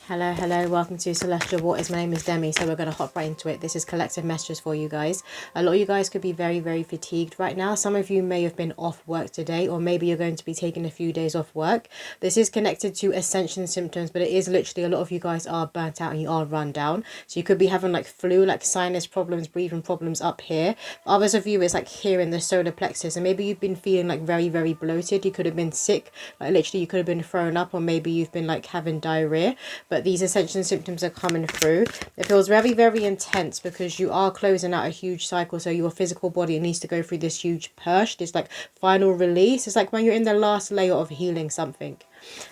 Hello, welcome to Celestial Waters. My name is Demi, so we're going to hop right into it. This is collective messages for you guys. A lot of you guys could be very fatigued right now. Some of you may have been off work today, or maybe you're going to be taking a few days off work. This is connected to ascension symptoms, but it is literally a lot of you guys are burnt out and you are run down. So you could be having like flu, like sinus problems, breathing problems up here. For others of you, it's like here in the solar plexus, and maybe you've been feeling like very bloated. You could have been sick, like literally you could have been thrown up, or maybe you've been like having diarrhea. But these ascension symptoms are coming through. It feels very intense because you are closing out a huge cycle. So your physical body needs to go through this huge purge, this like final release. It's like when you're in the last layer of healing something.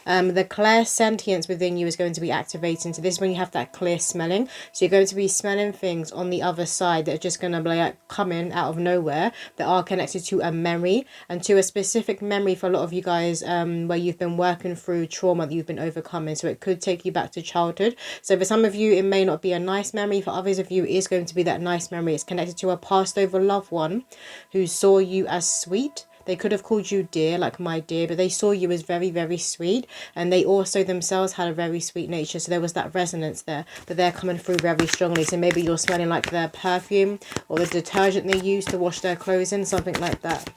The clear sentience within you is going to be activating. So this is when you have that clear smelling. So you're going to be smelling things on the other side that are just going to be like coming out of nowhere, that are connected to a memory, and to a specific memory for a lot of you guys, where you've been working through trauma that you've been overcoming. So it could take you back to childhood. So for some of you it may not be a nice memory. For others of you it is going to be that nice memory. It's connected to a passed over loved one who saw you as sweet. They could have called you dear, like my dear, but they saw you as very sweet. And they also themselves had a very sweet nature. So there was that resonance there, but they're coming through very strongly. So maybe you're smelling like their perfume or the detergent they use to wash their clothes in, something like that.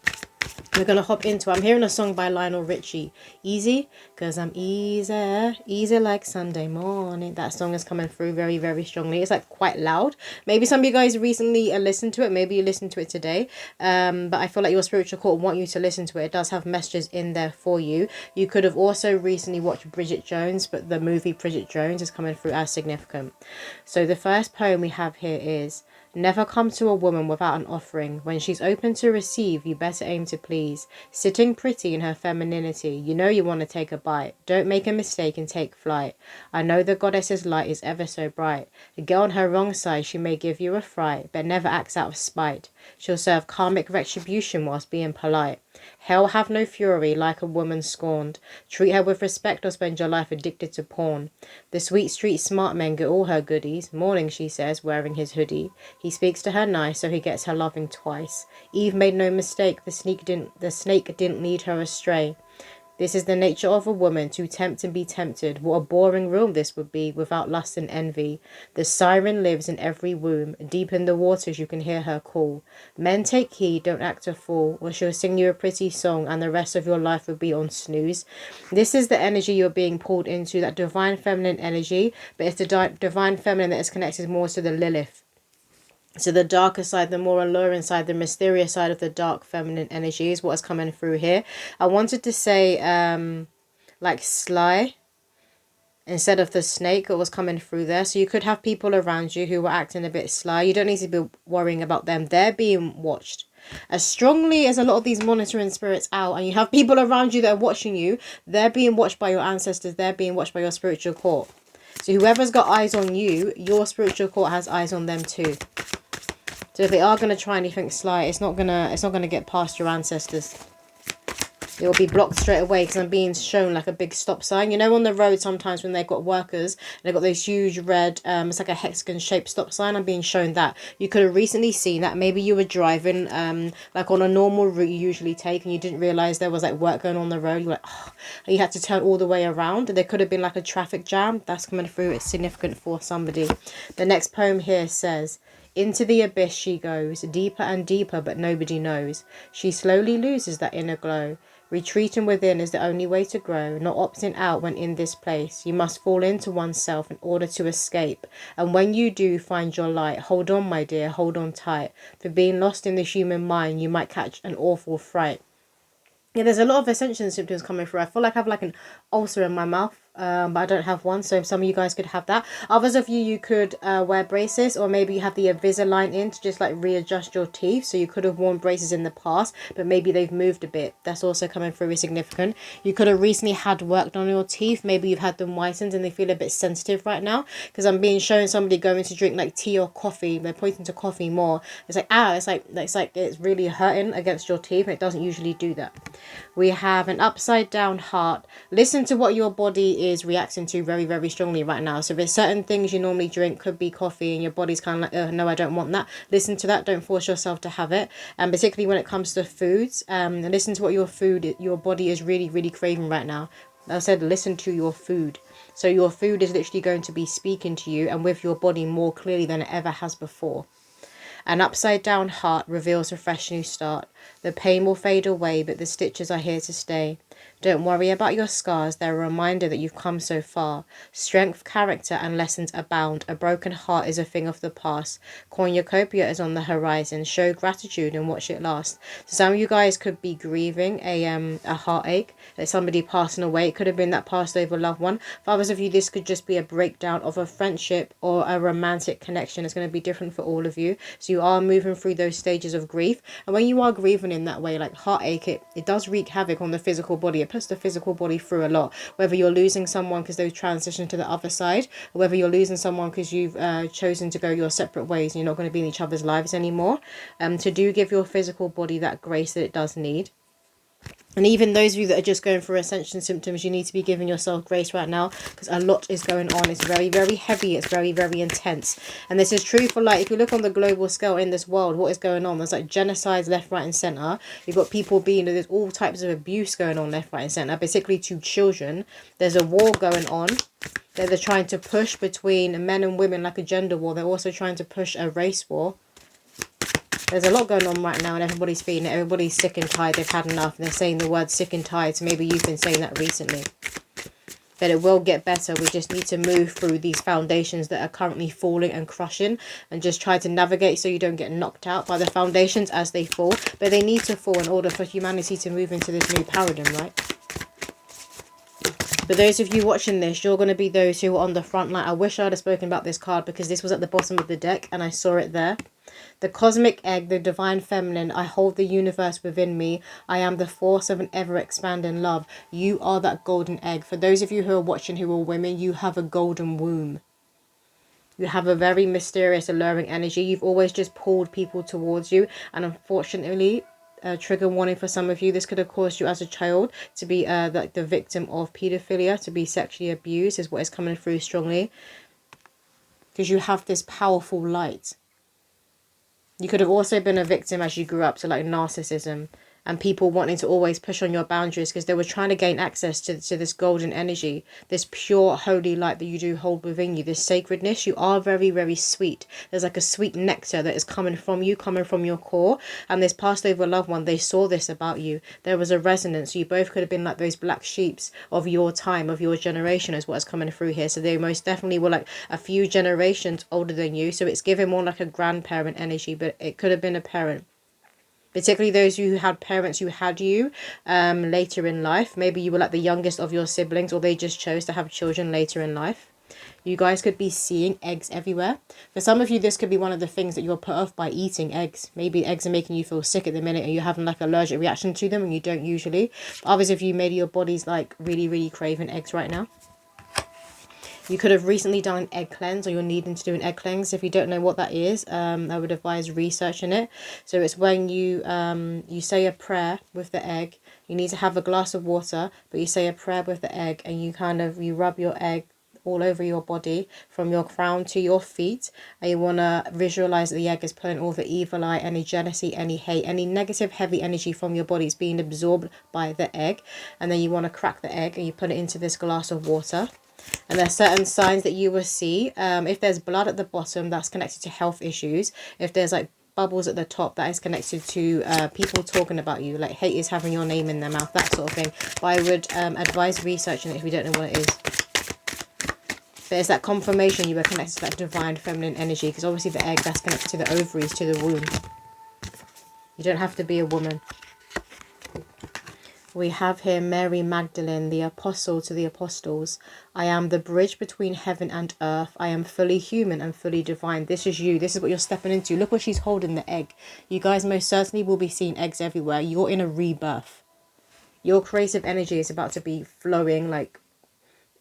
We're going to hop into it. I'm hearing a song by Lionel Richie, Easy, because I'm easy like Sunday morning. That song is coming through very strongly. It's like quite loud. Maybe some of you guys recently listened to it. Maybe you listened to it today. But I feel like your spiritual court want you to listen to it. It does have messages in there for you. You could have also recently watched Bridget Jones, but the movie Bridget Jones is coming through as significant. So the first poem we have here is: never come to a woman without an offering. When she's open to receive, you better aim to please. Sitting pretty in her femininity, you know you want to take a bite. Don't make a mistake and take flight. I know the goddess's light is ever so bright. A girl on her wrong side, she may give you a fright, but never acts out of spite. She'll serve karmic retribution whilst being polite. Hell have no fury like a woman scorned. Treat her with respect or spend your life addicted to porn. The sweet street smart men get all her goodies. Morning, she says, wearing his hoodie. He speaks to her nice, so he gets her loving twice. Eve made no mistake, the snake didn't lead her astray. This is the nature of a woman, to tempt and be tempted. What a boring room this would be without lust and envy. The siren lives in every womb. Deep in the waters you can hear her call. Men take heed, don't act a fool, or she'll sing you a pretty song and the rest of your life will be on snooze. This is the energy you're being pulled into, that divine feminine energy, but it's the divine feminine that is connected more to the Lilith. So the darker side, the more alluring side, the mysterious side of the dark feminine energy is what is coming through here. I wanted to say like sly instead of the snake that was coming through there. So you could have people around you who were acting a bit sly. You don't need to be worrying about them. They're being watched. As strongly as a lot of these monitoring spirits out, and you have people around you that are watching you, they're being watched by your ancestors. They're being watched by your spiritual court. So whoever's got eyes on you, your spiritual court has eyes on them too. So if they are going to try anything sly, it's not gonna get past your ancestors. It will be blocked straight away, because I'm being shown like a big stop sign. You know, on the road sometimes when they've got workers, they've got those huge red, it's like a hexagon shaped stop sign. I'm being shown that. You could have recently seen that. Maybe you were driving like on a normal route you usually take, and you didn't realise there was like work going on the road. You're like, oh, you had to turn all the way around. There could have been like a traffic jam. That's coming through. It's significant for somebody. The next poem here says: into the abyss she goes, deeper and deeper, but nobody knows. She slowly loses that inner glow. Retreating within is the only way to grow, not opting out when in this place. You must fall into oneself in order to escape. And when you do find your light, hold on, my dear, hold on tight. For being lost in the human mind, you might catch an awful fright. Yeah, there's a lot of ascension symptoms coming through. I feel like I have like an ulcer in my mouth. But I don't have one, so some of you guys could have that. Others of you could wear braces, or maybe you have the Invisalign in to just like readjust your teeth. So you could have worn braces in the past, but maybe they've moved a bit. That's also coming through as significant. You could have recently had work on your teeth. Maybe you've had them whitened and they feel a bit sensitive right now, because I'm being shown somebody going to drink like tea or coffee. They're pointing to coffee more. It's like, it's really hurting against your teeth, and it doesn't usually do that. We have an upside down heart. Listen to what your body is reacting to very strongly right now. So there's certain things you normally drink, could be coffee, and your body's kind of like, no, I don't want that. Listen to that. Don't force yourself to have it. And particularly when it comes to foods, listen to what your body is really craving right now. I said listen to your food. So your food is literally going to be speaking to you and with your body more clearly than it ever has before. An upside down heart reveals a fresh new start. The pain will fade away, but the stitches are here to stay. Don't worry about your scars, they're a reminder that you've come so far. Strength, character, and lessons abound. A broken heart is a thing of the past. Cornucopia is on the horizon. Show gratitude and watch it last. So some of you guys could be grieving a heartache, that somebody passing away. It could have been that passed over loved one. For others of you, this could just be a breakdown of a friendship or a romantic connection. It's going to be different for all of you. So you are moving through those stages of grief. And when you are grieving in that way, like heartache, it does wreak havoc on the physical body. It puts the physical body through a lot. Whether you're losing someone because they've transitioned to the other side, or whether you're losing someone because you've chosen to go your separate ways and you're not going to be in each other's lives anymore. To do give your physical body that grace that it does need. And even those of you that are just going through ascension symptoms, you need to be giving yourself grace right now, because a lot is going on. It's very, very heavy. It's very, very intense. And this is true for, like, if you look on the global scale in this world, what is going on? There's like genocides left, right and centre. You've got people being, there's all types of abuse going on left, right and centre, particularly to children. There's a war going on that they're trying to push between men and women, like a gender war. They're also trying to push a race war. There's a lot going on right now and everybody's feeling it. Everybody's sick and tired. They've had enough. And they're saying the word sick and tired. So maybe you've been saying that recently. But it will get better. We just need to move through these foundations that are currently falling and crushing. And just try to navigate so you don't get knocked out by the foundations as they fall. But they need to fall in order for humanity to move into this new paradigm, right? For those of you watching this, you're going to be those who are on the front line. I wish I had spoken about this card because this was at the bottom of the deck and I saw it there. The cosmic egg, the divine feminine, I hold the universe within me. I am the force of an ever-expanding love. You are that golden egg. For those of you who are watching who are women, you have a golden womb. You have a very mysterious, alluring energy. You've always just pulled people towards you. And unfortunately, trigger warning for some of you, this could have caused you as a child to be like the victim of paedophilia, to be sexually abused, is what is coming through strongly. Because you have this powerful light. You could have also been a victim as you grew up to like narcissism and people wanting to always push on your boundaries because they were trying to gain access to this golden energy, this pure holy light that you do hold within you, this sacredness. You are very, very sweet. There's like a sweet nectar that is coming from you, coming from your core. And this passed over loved one, they saw this about you. There was a resonance. You both could have been like those black sheeps of your time, of your generation, is what's coming through here. So they most definitely were like a few generations older than you. So it's giving more like a grandparent energy, but it could have been a parent. Particularly those who had parents who had you later in life. Maybe you were like the youngest of your siblings, or they just chose to have children later in life. You guys could be seeing eggs everywhere. For some of you, this could be one of the things that you're put off by eating eggs. Maybe eggs are making you feel sick at the minute and you're having like an allergic reaction to them and you don't usually. For others of you, maybe your body's like really, really craving eggs right now. You could have recently done an egg cleanse, or you're needing to do an egg cleanse. If you don't know what that is, I would advise researching it. So it's when you say a prayer with the egg. You need to have a glass of water, but you say a prayer with the egg and you rub your egg all over your body from your crown to your feet, and you want to visualize that the egg is pulling all the evil eye, any jealousy, any hate, any negative heavy energy from your body is being absorbed by the egg. And then you want to crack the egg and you put it into this glass of water. And there are certain signs that you will see. If there's blood at the bottom, that's connected to health issues. If there's like bubbles at the top, that is connected to people talking about you, like haters having your name in their mouth, that sort of thing. But I would advise researching it if you don't know what it is. But it's that confirmation you were connected to that divine feminine energy, because obviously the egg, that's connected to the ovaries, to the womb. You don't have to be a woman. We have here Mary Magdalene, the apostle to the apostles. I am the bridge between heaven and earth. I am fully human and fully divine. This is you. This is what you're stepping into. Look what she's holding, the egg. You guys most certainly will be seeing eggs everywhere. You're in a rebirth. Your creative energy is about to be flowing like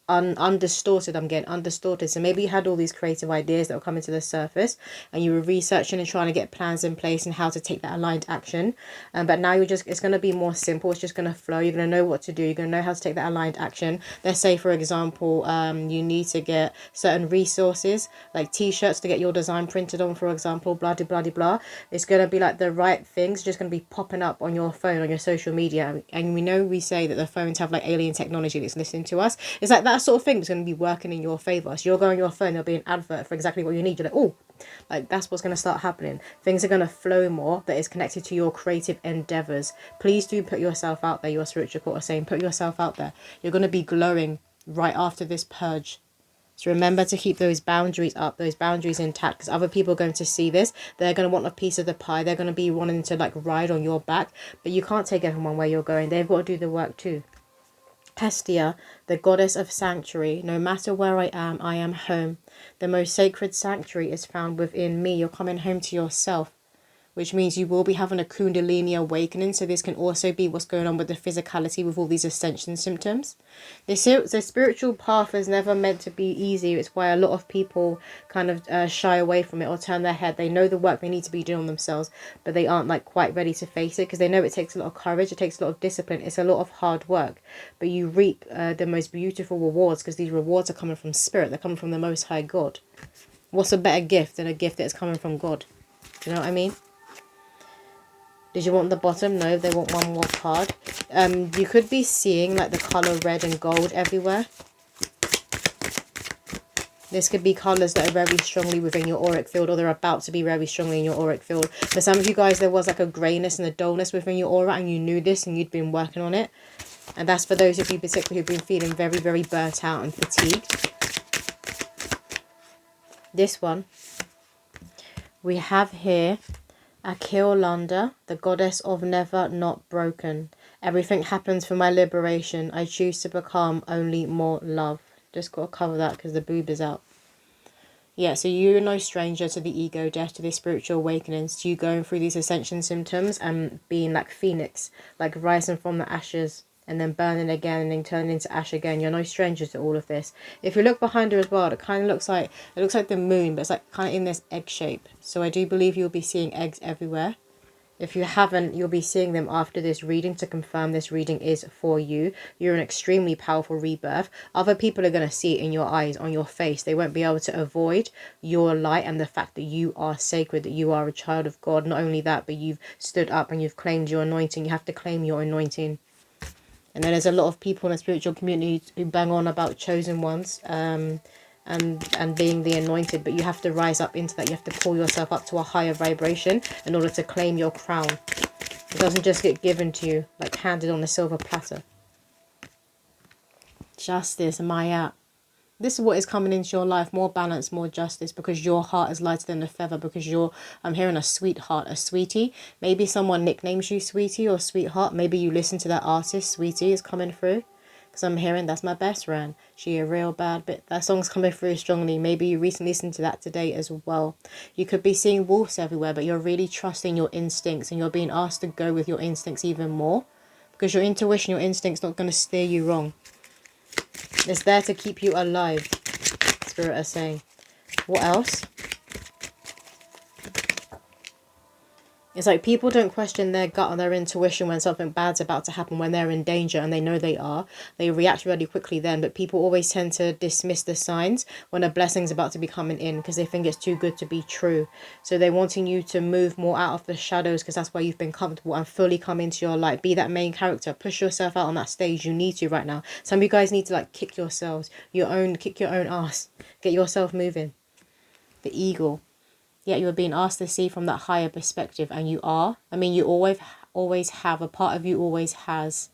undistorted. I'm getting undistorted. So maybe you had all these creative ideas that were coming to the surface and you were researching and trying to get plans in place and how to take that aligned action, but now it's going to be more simple. It's just going to flow. You're going to know what to do. You're going to know how to take that aligned action. Let's say, for example, you need to get certain resources like t-shirts to get your design printed on, for example, blah blah blah blah. It's going to be like the right things just going to be popping up on your phone, on your social media. And we say that the phones have like alien technology that's listening to us. It's like that that sort of thing is going to be working in your favor. So you'll go on your phone, there'll be an advert for exactly what you need. You're like, oh, like that's what's going to start happening. Things are going to flow more that is connected to your creative endeavors. Please do put yourself out there. Your spiritual court is saying, put yourself out there. You're going to be glowing right after this purge. So remember to keep those boundaries up, those boundaries intact, because other people are going to see this. They're going to want a piece of the pie. They're going to be wanting to like ride on your back, but you can't take everyone where you're going. They've got to do the work too. Hestia, the goddess of sanctuary. No matter where I am home. The most sacred sanctuary is found within me. You're coming home to yourself, which means you will be having a kundalini awakening. So this can also be what's going on with the physicality with all these ascension symptoms. The spiritual path is never meant to be easy. It's why a lot of people kind of shy away from it or turn their head. They know the work they need to be doing on themselves, but they aren't like quite ready to face it because they know it takes a lot of courage. It takes a lot of discipline. It's a lot of hard work, but you reap the most beautiful rewards because these rewards are coming from spirit. They're coming from the Most High God. What's a better gift than a gift that's coming from God? Do you know what I mean? Did you want the bottom? No, they want one more card. You could be seeing like the color red and gold everywhere. This could be colours that are very strongly within your auric field, or they're about to be very strongly in your auric field. For some of you guys, there was like a greyness and a dullness within your aura, and you knew this and you'd been working on it. And that's for those of you particularly who've been feeling very, very burnt out and fatigued. This one, we have here Akiolanda, the goddess of never not broken. Everything happens for my liberation. I choose to become only more love. Just got to cover that because the boob is out. Yeah, so you're no stranger to the ego death, to the spiritual awakenings, to you going through these ascension symptoms and being like Phoenix, like rising from the ashes and then burning again and then turning into ash again. You're no stranger to all of this. If you look behind her as well, it kind of looks like, the moon, but it's like kind of in this egg shape. So I do believe you'll be seeing eggs everywhere. If you haven't, you'll be seeing them after this reading to confirm this reading is for you. You're an extremely powerful rebirth. Other people are going to see it in your eyes, on your face. They won't be able to avoid your light and the fact that you are sacred, that you are a child of God. Not only that, but you've stood up and you've claimed your anointing. You have to claim your anointing. And then there's a lot of people in the spiritual community who bang on about chosen ones and being the anointed, but you have to rise up into that. You have to pull yourself up to a higher vibration in order to claim your crown. It doesn't just get given to you, like handed on a silver platter. Justice, Maya. This is what is coming into your life, more balance, more justice, because your heart is lighter than a feather, because I'm hearing a sweetheart, a sweetie. Maybe someone nicknames you sweetie or sweetheart. Maybe you listen to that artist, Sweetie is coming through. Because I'm hearing that's my best friend. She a real bad bit. That song's coming through strongly. Maybe you recently listened to that today as well. You could be seeing wolves everywhere, but you're really trusting your instincts and you're being asked to go with your instincts even more. Because your intuition, your instinct's not going to steer you wrong. It's there to keep you alive, Spirit is saying. What else? It's like people don't question their gut or their intuition when something bad's about to happen, when they're in danger and they know they are. They react really quickly then, but people always tend to dismiss the signs when a blessing's about to be coming in because they think it's too good to be true. So they're wanting you to move more out of the shadows because that's where you've been comfortable, and fully come into your light. Be that main character. Push yourself out on that stage. You need to right now. Some of you guys need to like kick yourselves, kick your own ass. Get yourself moving. The eagle. Yet you are being asked to see from that higher perspective, and you are. I mean, you always have. A part of you always has.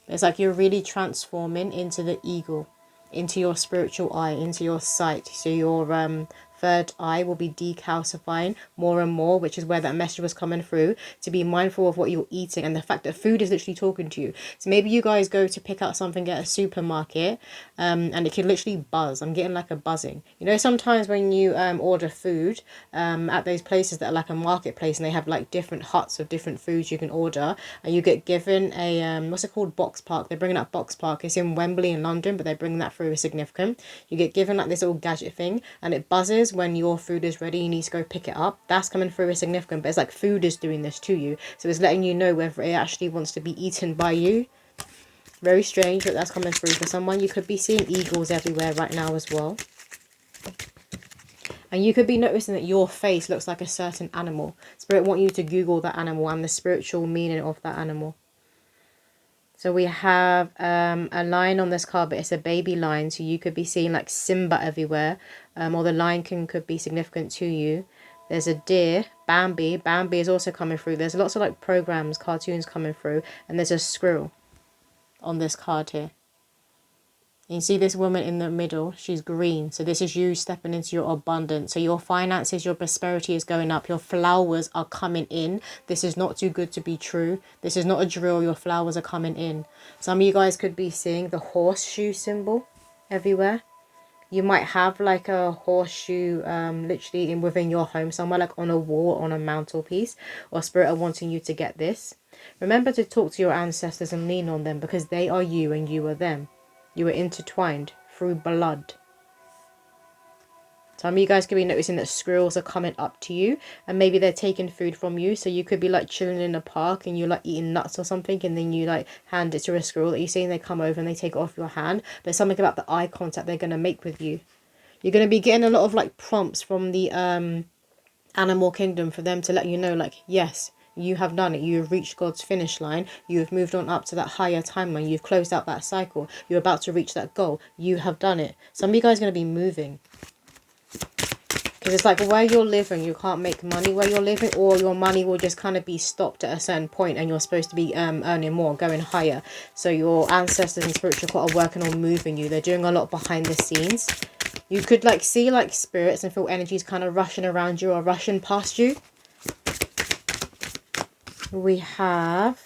It's like you're really transforming into the eagle, into your spiritual eye, into your sight. So your third eye will be decalcifying more and more, which is where that message was coming through, to be mindful of what you're eating and the fact that food is literally talking to you. So maybe you guys go to pick out something at a supermarket and it can literally buzz. I'm getting like a buzzing. You know, sometimes when you order food at those places that are like a marketplace and they have like different huts of different foods you can order, and you get given a what's it called, box park. They're bringing up box park. It's in Wembley in London, but they're bringing that through as significant. You get given like this little gadget thing and it buzzes when your food is ready. You need to go pick it up. That's coming through as significant, but it's like food is doing this to you, so it's letting you know whether it actually wants to be eaten by you. Very strange, but that's coming through for someone. You could be seeing eagles everywhere right now as well, and you could be noticing that your face looks like a certain animal. Spirit want you to Google that animal and the spiritual meaning of that animal. So we have a lion on this card, but it's a baby lion. So you could be seeing like Simba everywhere. Or the Lion King could be significant to you. There's a deer, Bambi. Bambi is also coming through. There's lots of like programs, cartoons coming through. And there's a squirrel on this card here. You see this woman in the middle, she's green. So this is you stepping into your abundance. So your finances, your prosperity is going up. Your flowers are coming in. This is not too good to be true. This is not a drill. Your flowers are coming in. Some of you guys could be seeing the horseshoe symbol everywhere. You might have like a horseshoe literally within your home somewhere, like on a wall, on a mantelpiece, or spirit are wanting you to get this. Remember to talk to your ancestors and lean on them, because they are you and you are them. You are intertwined through blood. Some of you guys could be noticing that squirrels are coming up to you, and maybe they're taking food from you. So you could be like chilling in a park and you're like eating nuts or something, and then you like hand it to a squirrel that you're seeing. They come over and they take it off your hand. There's something about the eye contact they're going to make with you. You're going to be getting a lot of like prompts from the animal kingdom for them to let you know, like, yes, you have done it. You have reached God's finish line. You have moved on up to that higher timeline. You've closed out that cycle. You're about to reach that goal. You have done it. Some of you guys are going to be moving. Because it's like where you're living, you can't make money where you're living, or your money will just kind of be stopped at a certain point and you're supposed to be earning more, going higher. So your ancestors and spiritual court are working on moving you. They're doing a lot behind the scenes. You could like see like spirits and feel energies kind of rushing around you or rushing past you. We have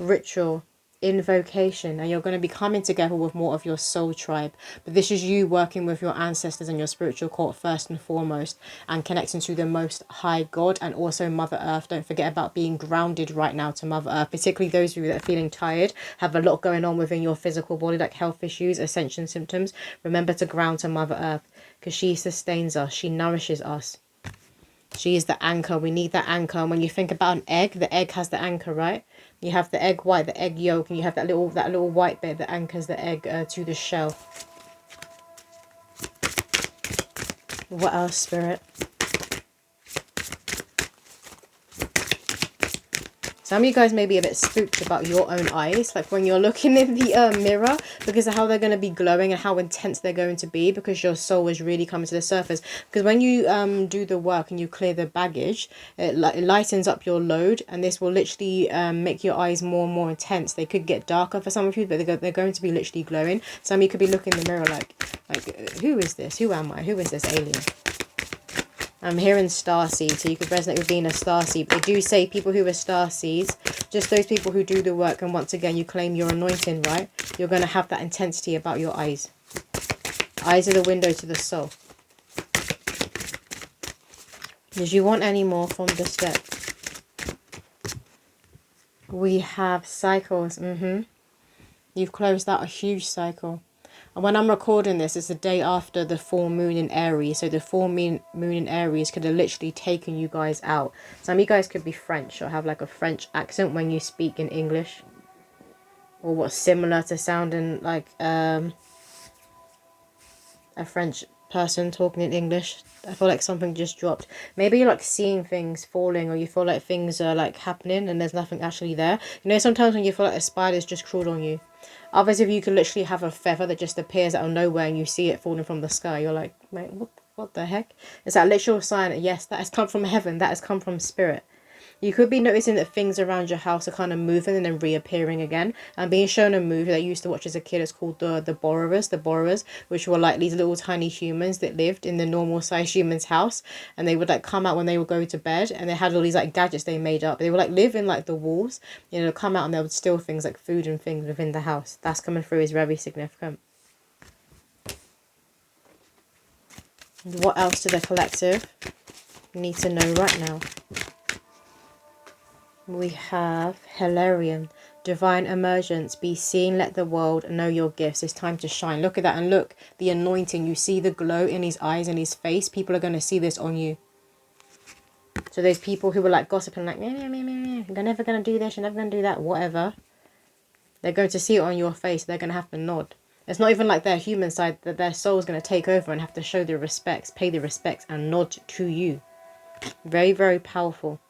ritual, invocation, and you're going to be coming together with more of your soul tribe. But this is you working with your ancestors and your spiritual court first and foremost, and connecting to the most high God and also Mother Earth. Don't forget about being grounded right now to Mother Earth, particularly those of you that are feeling tired, have a lot going on within your physical body, like health issues, ascension symptoms. Remember to ground to Mother Earth, because she sustains us, she nourishes us. She is the anchor. We need that anchor. And when you think about an egg, the egg has the anchor, right? You have the egg white, the egg yolk, and you have that little white bit that anchors the egg to the shell. What else, Spirit? Some of you guys may be a bit spooked about your own eyes, like when you're looking in the mirror, because of how they're going to be glowing and how intense they're going to be, because your soul is really coming to the surface. Because when you do the work and you clear the baggage, it lightens up your load, and this will literally make your eyes more and more intense. They could get darker for some of you, but they're going to be literally glowing. Some of you could be looking in the mirror like, who is this? Who am I? Who is this alien? I'm hearing starseed, so you could resonate with being a starseed. They do say people who are starseeds, just those people who do the work, and once again you claim your anointing, right? You're going to have that intensity about your eyes. Eyes are the window to the soul. Did you want any more from the step? We have cycles. You've closed out a huge cycle. And when I'm recording this, it's the day after the full moon in Aries. So the full moon in Aries could have literally taken you guys out. Some of you guys could be French or have like a French accent when you speak in English. Or what's similar to sounding like a French person talking in English. I feel like something just dropped. Maybe you're like seeing things falling, or you feel like things are like happening and there's nothing actually there. You know, sometimes when you feel like a spider's just crawled on you. Others of you can literally have a feather that just appears out of nowhere and you see it falling from the sky. You're like, mate, what the heck? It's that literal sign that, yes, that has come from heaven. That has come from spirit. You could be noticing that things around your house are kind of moving and then reappearing again. I'm being shown a movie that I used to watch as a kid. It's called The Borrowers, which were like these little tiny humans that lived in the normal sized human's house. And they would like come out when they would go to bed, and they had all these like gadgets they made up. They would like live in like the walls, you know, come out and they would steal things like food and things within the house. That's coming through is very significant. What else do the collective need to know right now? We have Hilarion, divine emergence, be seen, let the world know your gifts. It's time to shine. Look at that, and look, the anointing. You see the glow in his eyes and his face. People are going to see this on you. So those people who were like gossiping, like, you're never going to do this, you're never going to do that, whatever. They're going to see it on your face. They're going to have to nod. It's not even like their human side, that their soul's going to take over and have to show the respects, pay the respects, and nod to you. Very, very powerful.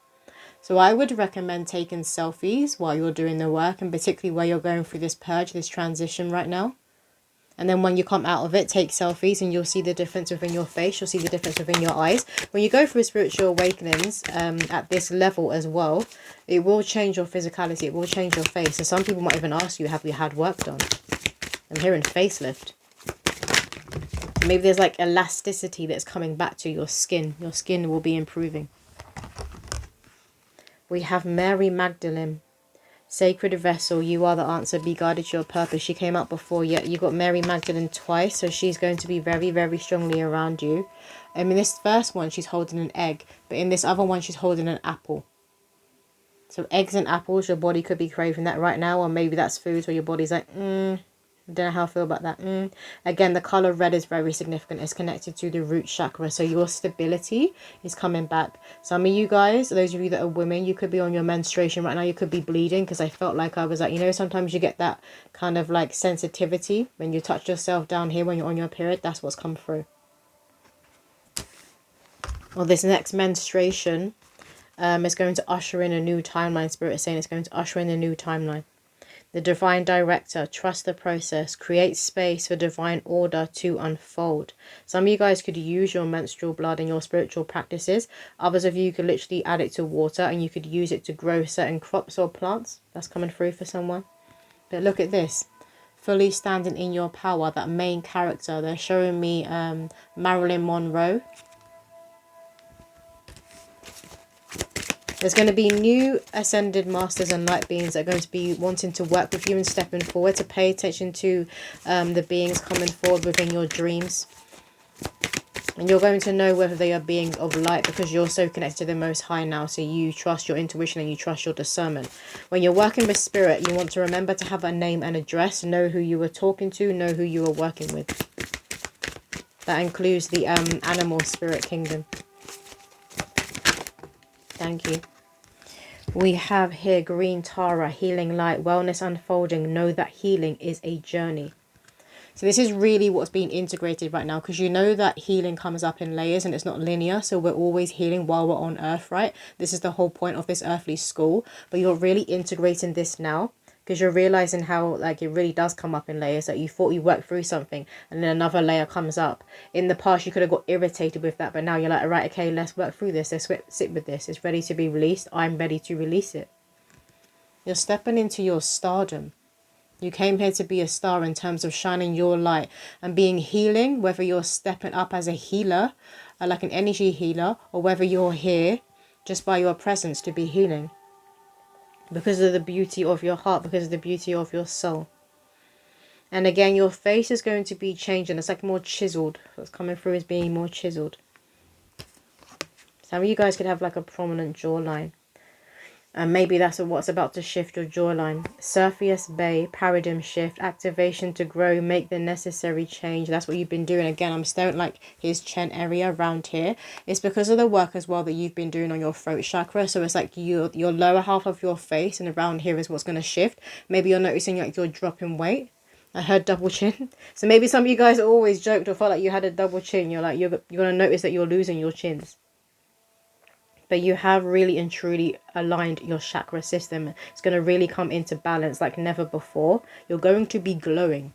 So I would recommend taking selfies while you're doing the work, and particularly where you're going through this purge, this transition right now. And then when you come out of it, take selfies and you'll see the difference within your face. You'll see the difference within your eyes. When you go through spiritual awakenings at this level as well, it will change your physicality. It will change your face. And some people might even ask you, have you had work done? I'm hearing facelift. Maybe there's like elasticity that's coming back to your skin. Your skin will be improving. We have Mary Magdalene. Sacred vessel, you are the answer. Be guided to your purpose. She came out before, yet you got Mary Magdalene twice, so she's going to be very, very strongly around you. In this first one, she's holding an egg, but in this other one, she's holding an apple. So eggs and apples, your body could be craving that right now, or maybe that's food where your body's like, I don't know how I feel about that. Again, the color red is very significant. It's connected to the root chakra. So your stability is coming back. Some of you guys, those of you that are women, you could be on your menstruation right now. You could be bleeding, because I felt like I was like, you know, sometimes you get that kind of like sensitivity when you touch yourself down here when you're on your period. That's what's come through. Well, this next menstruation is going to usher in a new timeline. Spirit is saying it's going to usher in a new timeline. The divine director, trust the process, create space for divine order to unfold. Some of you guys could use your menstrual blood in your spiritual practices. Others of you could literally add it to water and you could use it to grow certain crops or plants. That's coming through for someone. But look at this. Fully standing in your power, that main character. They're showing me Marilyn Monroe. There's going to be new ascended masters and light beings that are going to be wanting to work with you and stepping forward, to pay attention to the beings coming forward within your dreams. And you're going to know whether they are beings of light, because you're so connected to the Most High now. So you trust your intuition and you trust your discernment. When you're working with spirit, you want to remember to have a name and address. Know who you are talking to. Know who you are working with. That includes the animal spirit kingdom. Thank you. We have here green Tara, healing light, wellness unfolding. Know that healing is a journey. So this is really what's being integrated right now, because you know that healing comes up in layers and it's not linear. So we're always healing while we're on earth, right? This is the whole point of this earthly school. But you're really integrating this now, because you're realizing how like it really does come up in layers. That you thought you worked through something and then another layer comes up. In the past you could have got irritated with that, but now you're like, all right, okay, let's work through this. Let's sit with this. It's ready to be released. I'm ready to release it. You're stepping into your stardom. You came here to be a star in terms of shining your light and being healing, whether you're stepping up as a healer, like an energy healer, or whether you're here just by your presence to be healing. Because of the beauty of your heart, because of the beauty of your soul. And again, your face is going to be changing. It's like more chiseled. What's coming through is being more chiseled. Some of you guys could have like a prominent jawline. And maybe that's what's about to shift your jawline. Surface Bay, paradigm shift, activation to grow, make the necessary change. That's what you've been doing. Again, I'm staring like his chin area around here. It's because of the work as well that you've been doing on your throat chakra. So it's like your lower half of your face and around here is what's going to shift. Maybe you're noticing like you're dropping weight. I heard double chin. So maybe some of you guys always joked or felt like you had a double chin. You're like, you're going to notice that you're losing your chins. But you have really and truly aligned your chakra system. It's going to really come into balance like never before. You're going to be glowing.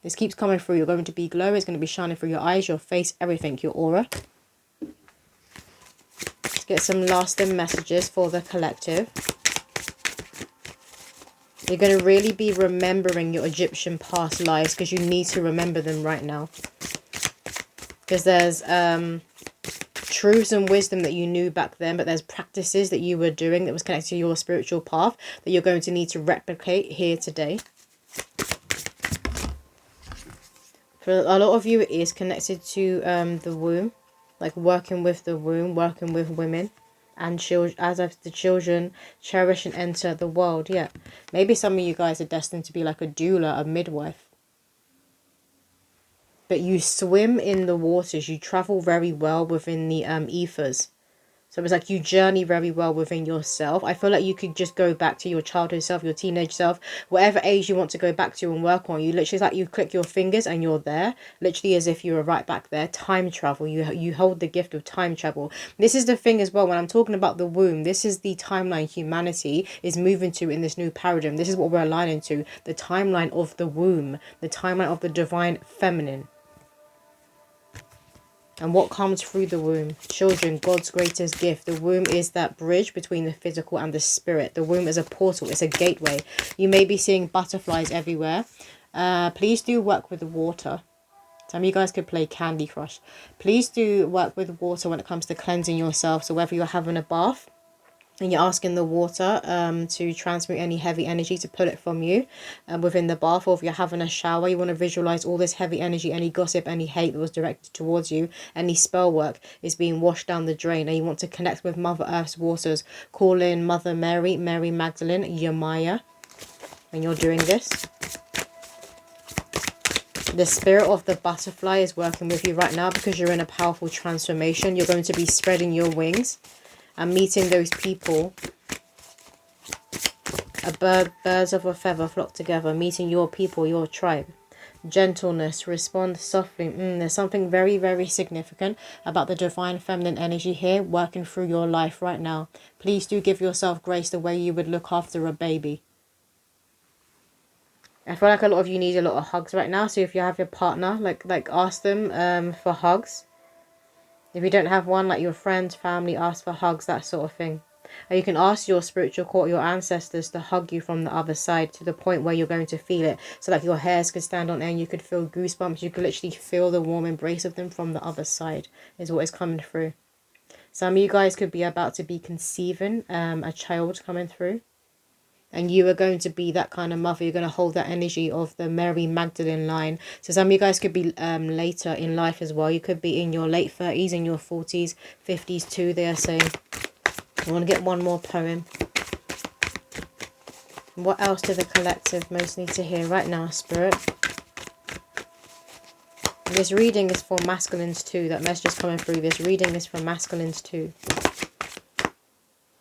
This keeps coming through. You're going to be glowing. It's going to be shining through your eyes, your face, everything, your aura. Let's get some lasting messages for the collective. You're going to really be remembering your Egyptian past lives, because you need to remember them right now. Because there's truths and wisdom that you knew back then, but there's practices that you were doing that was connected to your spiritual path that you're going to need to replicate here today. For a lot of you, it is connected to the womb, like working with the womb, working with women and children, as of the children cherish and enter the world. Yeah, maybe some of you guys are destined to be like a doula, a midwife. But you swim in the waters. You travel very well within the ethers. So it's like you journey very well within yourself. I feel like you could just go back to your childhood self, your teenage self, whatever age you want to go back to and work on. You literally, it's like you click your fingers and you're there, literally as if you were right back there. Time travel. You hold the gift of time travel. This is the thing as well, when I'm talking about the womb, this is the timeline humanity is moving to in this new paradigm. This is what we're aligning to, the timeline of the womb, the timeline of the divine feminine. And what comes through the womb? Children, God's greatest gift. The womb is that bridge between the physical and the spirit. The womb is a portal. It's a gateway. You may be seeing butterflies everywhere. Please do work with the water. Some of you guys could play Candy Crush. Please do work with water when it comes to cleansing yourself. So whether you're having a bath and you're asking the water to transmute any heavy energy, to pull it from you within the bath, or if you're having a shower, you want to visualize all this heavy energy, any gossip, any hate that was directed towards you, any spell work is being washed down the drain, and you want to connect with Mother Earth's waters. Call in Mother Mary, Mary Magdalene, Yamaya when you're doing this. The spirit of the butterfly is working with you right now because you're in a powerful transformation. You're going to be spreading your wings and meeting those people. Birds of a feather flock together, meeting your people, your tribe. Gentleness, respond softly. There's something very, very significant about the divine feminine energy here working through your life right now. Please do give yourself grace the way you would look after a baby. I feel like a lot of you need a lot of hugs right now. So if you have your partner, like ask them for hugs. If you don't have one, like your friends, family, ask for hugs, that sort of thing. And you can ask your spiritual court, your ancestors, to hug you from the other side to the point where you're going to feel it. So like your hairs could stand on end, you could feel goosebumps, you could literally feel the warm embrace of them from the other side is what is coming through. Some of you guys could be about to be conceiving a child coming through. And you are going to be that kind of mother. You're going to hold that energy of the Mary Magdalene line. So some of you guys could be later in life as well. You could be in your late 30s, in your 40s, 50s too, they are saying. I want to get one more poem. What else do the collective most need to hear right now, Spirit? This reading is for masculines too. That message is coming through. This reading is for masculines too.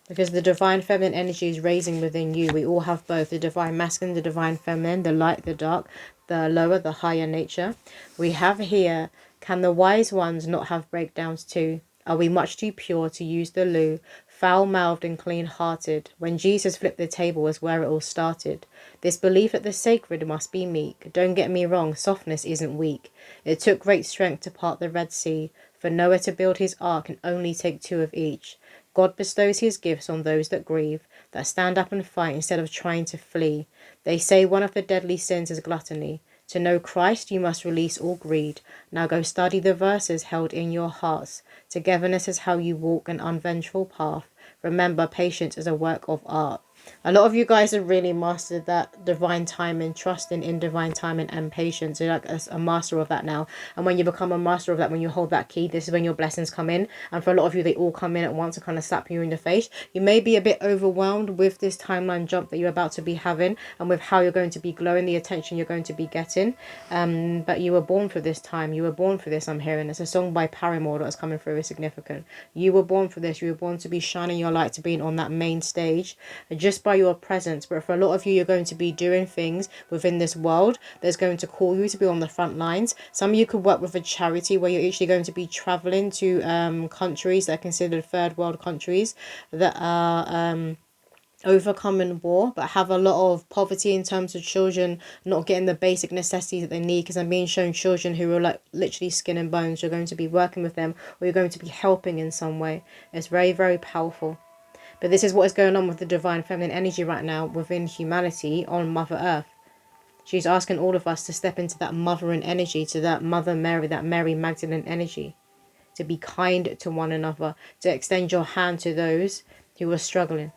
Because the divine feminine energy is raising within you. We all have both. The divine masculine, the divine feminine, the light, the dark, the lower, the higher nature. We have here, can the wise ones not have breakdowns too? Are we much too pure to use the loo? Foul-mouthed and clean-hearted. When Jesus flipped the table was where it all started. This belief that the sacred must be meek. Don't get me wrong, softness isn't weak. It took great strength to part the Red Sea. For Noah to build his ark can only take 2 of each. God bestows his gifts on those that grieve, that stand up and fight instead of trying to flee. They say one of the deadly sins is gluttony. To know Christ, you must release all greed. Now go study the verses held in your hearts. Togetherness is how you walk an un-vengeful path. Remember, patience is a work of art. A lot of you guys have really mastered that divine timing, trusting in divine timing and patience. You're like a master of that now. And when you become a master of that, when you hold that key, this is when your blessings come in. And for a lot of you, they all come in at once and kind of slap you in the face. You may be a bit overwhelmed with this timeline jump that you're about to be having and with how you're going to be glowing, the attention you're going to be getting. But you were born for this time. You were born for this, I'm hearing. It's a song by Paramore that's coming through. Is significant. You were born for this. You were born to be shining your light, to being on that main stage. Just by your presence. But for a lot of you, you're going to be doing things within this world that's going to call you to be on the front lines. Some of you could work with a charity where you're actually going to be traveling to countries that are considered third world countries that are overcoming war but have a lot of poverty in terms of children not getting the basic necessities that they need, because I'm being shown children who are like literally skin and bones. You're going to be working with them, or you're going to be helping in some way. It's very, very powerful. But this is what is going on with the divine feminine energy right now within humanity on Mother Earth. She's asking all of us to step into that mothering energy, to that Mother Mary, that Mary Magdalene energy. To be kind to one another, to extend your hand to those who are struggling,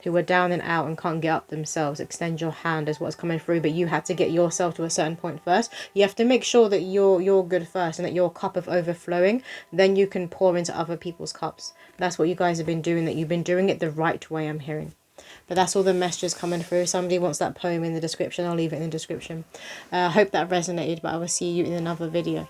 who are down and out and can't get up themselves. Extend your hand is what's coming through, but you had to get yourself to a certain point first. You have to make sure that you're good first and that your cup of overflowing, then you can pour into other people's cups. That's what you guys have been doing, that you've been doing it the right way, I'm hearing. But that's all the messages coming through. Somebody wants that poem in the description, I'll leave it in the description. I hope that resonated, but I will see you in another video.